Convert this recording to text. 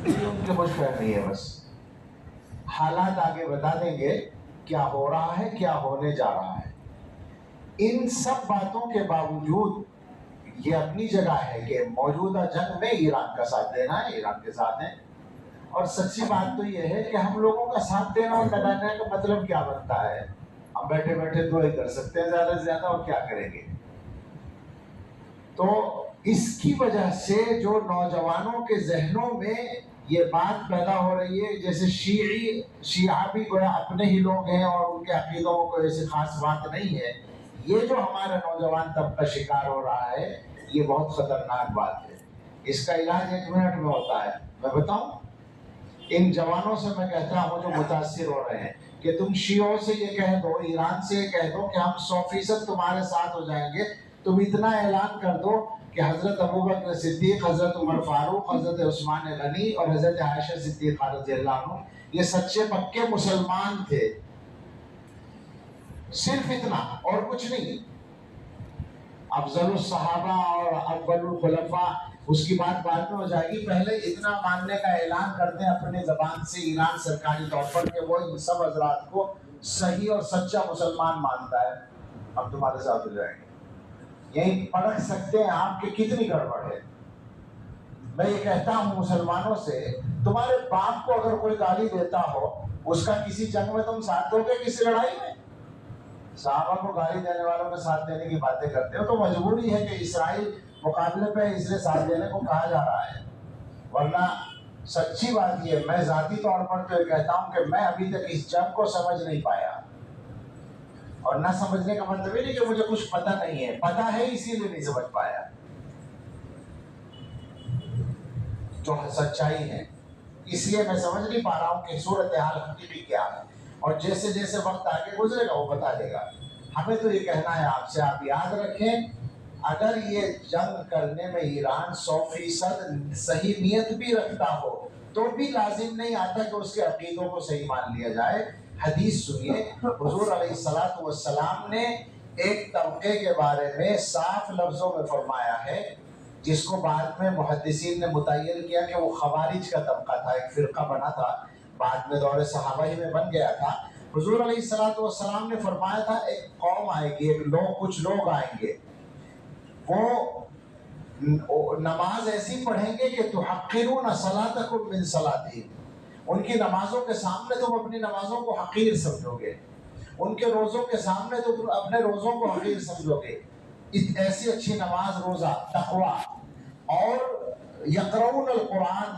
یہ ان کی خوش فہمی ہے بس. حالات آگے بتا دیں گے کیا ہو رہا ہے، کیا ہونے جا رہا ہے. ان سب باتوں کے باوجود یہ اپنی جگہ ہے کہ موجودہ جنگ میں ایران کا ساتھ دینا ہے، ایران کے ساتھ ہیں. اور سچی بات تو یہ ہے کہ ہم لوگوں کا ساتھ دینا اور نہ دینے کا مطلب کیا بنتا ہے؟ ہم بیٹھے بیٹھے تو ہی کر سکتے ہیں زیادہ سے زیادہ، اور کیا کریں گے؟ تو اس کی وجہ سے جو نوجوانوں کے ذہنوں میں یہ بات پیدا ہو رہی ہے، جیسے شیعہ بھی گویا اپنے ہی لوگ ہیں اور ان کے عقیدوں کو ایسی خاص بات نہیں ہے. یہ جو ہمارا نوجوان طبقہ شکار ہو رہا ہے، یہ بہت خطرناک بات ہے. اس کا علاج 1 منٹ میں ہوتا ہے. میں بتاؤں، ان جوانوں سے میں کہتا ہوں جو متاثر ہو رہے ہیں کہ تم شیعوں سے یہ کہہ دو، ایران سے یہ کہہ دو کہ ہم 100% تمہارے ساتھ ہو جائیں گے. تم اتنا اعلان کر دو کہ حضرت ابوبکر صدیق، حضرت عمر فاروق، حضرت عثمان غنی اور حضرت عائشہ صدیقہ رضی اللہ عنہ یہ سچے پکے مسلمان تھے. صرف اتنا اور کچھ نہیں. افضل الصحابہ اور اول الخلفاء اس کی بات بعد میں ہو جائے گی، پہلے اتنا ماننے کا اعلان کرتے ہیں اپنے زبان سے ایران سرکاری طور پر کہ وہ ان سب حضرات کو صحیح اور سچا مسلمان مانتا ہے. ہم تمہارے ساتھ ہو جائیں گے. یہی پرکھ سکتے ہیں آپ کہ کتنی گڑبڑ ہے. میں یہ کہتا ہوں مسلمانوں سے، تمہارے باپ کو اگر کوئی گالی دیتا ہو، اس کا کسی جنگ میں تم ساتھ دو گے؟ کسی لڑائی میں؟ صحابہ کو گالی دینے والوں کے ساتھ دینے کی باتیں کرتے ہو تو مجبوری ہے کہ اسرائیل مقابلے پہ اس لیے ساتھ دینے کو کہا جا رہا ہے. ورنہ سچی بات یہ، میں ذاتی طور پر تو یہ کہتا ہوں کہ میں ابھی تک اس جنگ کو سمجھ نہیں پایا. اور نہ سمجھنے کا مطلب یہ نہیں کہ مجھے کچھ پتہ نہیں ہے، پتہ ہے اسی لیے نہیں سمجھ پایا. جو سچائی ہے اس لیے میں سمجھ نہیں پا رہا ہوں کہ صورتحال حقیقی کیا ہے. اور جیسے جیسے وقت آگے گزرے گا وہ بتا دے گا. ہمیں تو یہ کہنا ہے آپ سے، آپ یاد رکھیں اگر یہ جنگ کرنے میں ایران 100% صحیح نیت بھی رکھتا ہو تو بھی لازم نہیں آتا کہ اس کے عقیدوں کو صحیح مان لیا جائے. حدیث سنیے، حضور علیہ الصلوۃ والسلام نے ایک طبقے کے بارے میں صاف لفظوں میں فرمایا ہے، جس کو بعد میں محدثین نے متعین کیا کہ وہ خوارج کا طبقہ تھا، ایک فرقہ بنا تھا، بعد میں دور صحابہ ہی میں بن گیا تھا. حضور علیہ الصلوۃ والسلام نے فرمایا تھا ایک قوم آئے گی، کچھ لوگ آئیں گے، وہ نماز ایسی پڑھیں گے کہ تحقرون صلاتکم من صلاتہم، ان کی نمازوں کے سامنے تم اپنی نمازوں کو حقیر سمجھو گے، ان کے روزوں کے سامنے تم اپنے روزوں کو حقیر سمجھو گے. ایسی اچھی نماز، روزہ، تقویٰ، اور یقرؤون القرآن،